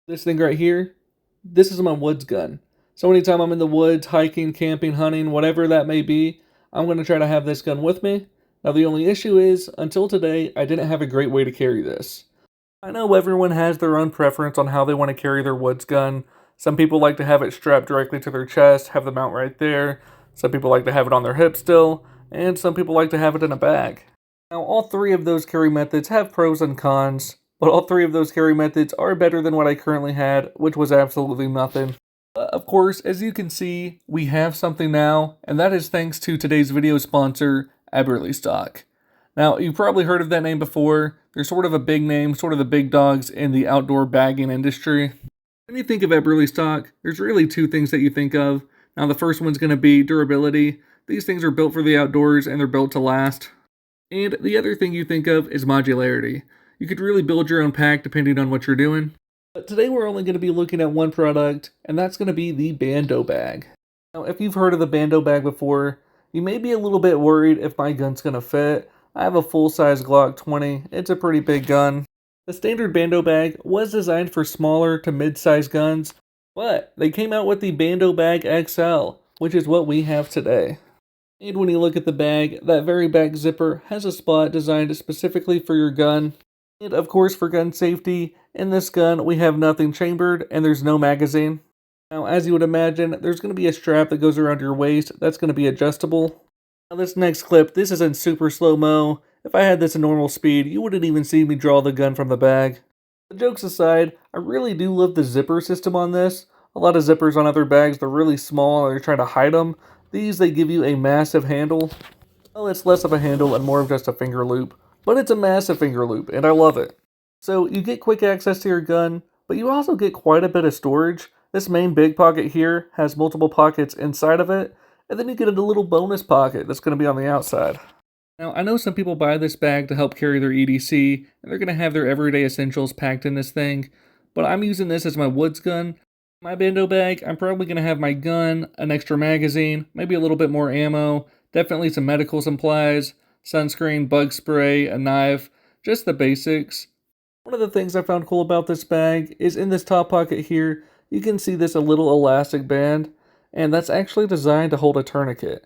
This thing right here, this is my woods gun. So anytime I'm in the woods, hiking, camping, hunting, whatever that may be, I'm going to try to have this gun with me. Now the only issue is, until today, I didn't have a great way to carry this. I know everyone has their own preference on how they want to carry their woods gun. Some people like to have it strapped directly to their chest, have the mount right there. Some people like to have it on their hip still, and some people like to have it in a bag. Now all three of those carry methods have pros and cons, but all three of those carry methods are better than what I currently had, which was absolutely nothing. Of course, as you can see, we have something now, and that is thanks to today's video sponsor, EBERLESTOCK. Now, you've probably heard of that name before. They're sort of a big name, sort of the big dogs in the outdoor bagging industry. When you think of EBERLESTOCK, there's really two things that you think of. Now, the first one's going to be durability. These things are built for the outdoors, and they're built to last. And the other thing you think of is modularity. You could really build your own pack depending on what you're doing. But today we're only going to be looking at one product, and that's going to be the Bando Bag. Now, if you've heard of the Bando Bag before, you may be a little bit worried if my gun's going to fit. I have a full-size Glock 20. It's a pretty big gun. The standard Bando Bag was designed for smaller to mid-size guns, but they came out with the Bando Bag XL, which is what we have today. And when you look at the bag, that very back zipper has a spot designed specifically for your gun. And of course, for gun safety, in this gun we have nothing chambered and there's no magazine. Now, as you would imagine, there's going to be a strap that goes around your waist that's going to be adjustable. Now this next clip, this is in super slow-mo. If I had this in normal speed, you wouldn't even see me draw the gun from the bag. But jokes aside, I really do love the zipper system on this. A lot of zippers on other bags, they're really small and they're trying to hide them. These, they give you a massive handle. Well, it's less of a handle and more of just a finger loop. But it's a massive finger loop, and I love it. So you get quick access to your gun, but you also get quite a bit of storage. This main big pocket here has multiple pockets inside of it, and then you get a little bonus pocket that's going to be on the outside. Now, I know some people buy this bag to help carry their EDC, and they're going to have their everyday essentials packed in this thing, but I'm using this as my woods gun. My Bando bag, I'm probably going to have my gun, an extra magazine, maybe a little bit more ammo, definitely some medical supplies, sunscreen, bug spray, a knife, just the basics. One of the things I found cool about this bag is in this top pocket here, you can see this a little elastic band, and that's actually designed to hold a tourniquet.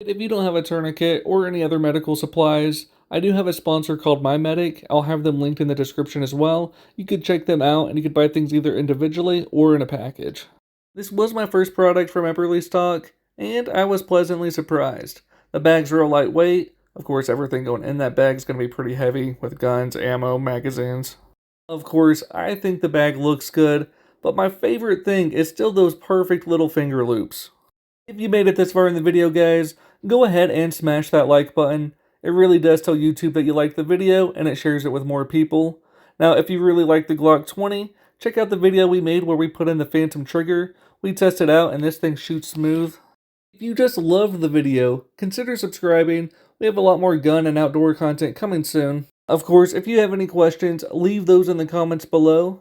If you don't have a tourniquet or any other medical supplies, I do have a sponsor called MyMedic. I'll have them linked in the description as well. You could check them out and you could buy things either individually or in a package. This was my first product from EBERLESTOCK, and I was pleasantly surprised. The bag's real lightweight. Of course, everything going in that bag is going to be pretty heavy with guns, ammo, magazines. Of course, I think the bag looks good, but my favorite thing is still those perfect little finger loops. If you made it this far in the video, guys, go ahead and smash that like button. It really does tell YouTube that you liked the video, and it shares it with more people. Now, if you really like the Glock 20, check out the video we made where we put in the phantom trigger. We tested out, and this thing shoots smooth. If you just loved the video, consider subscribing. We have a lot more gun and outdoor content coming soon. Of course, if you have any questions, leave those in the comments below.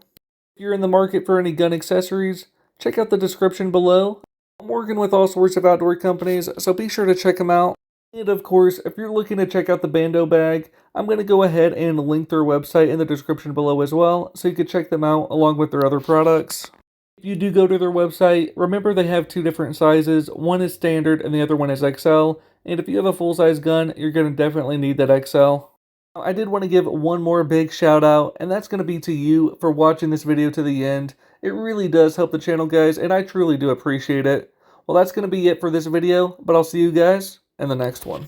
If you're in the market for any gun accessories, check out the description below. I'm working with all sorts of outdoor companies, so be sure to check them out. And of course, if you're looking to check out the Bando bag, I'm going to go ahead and link their website in the description below as well, so you can check them out along with their other products. If you do go to their website, remember they have two different sizes. One is standard and the other one is XL. And if you have a full-size gun, you're going to definitely need that XL. I did want to give one more big shout out, and that's going to be to you for watching this video to the end. It really does help the channel, guys, and I truly do appreciate it. Well, that's going to be it for this video, but I'll see you guys in the next one.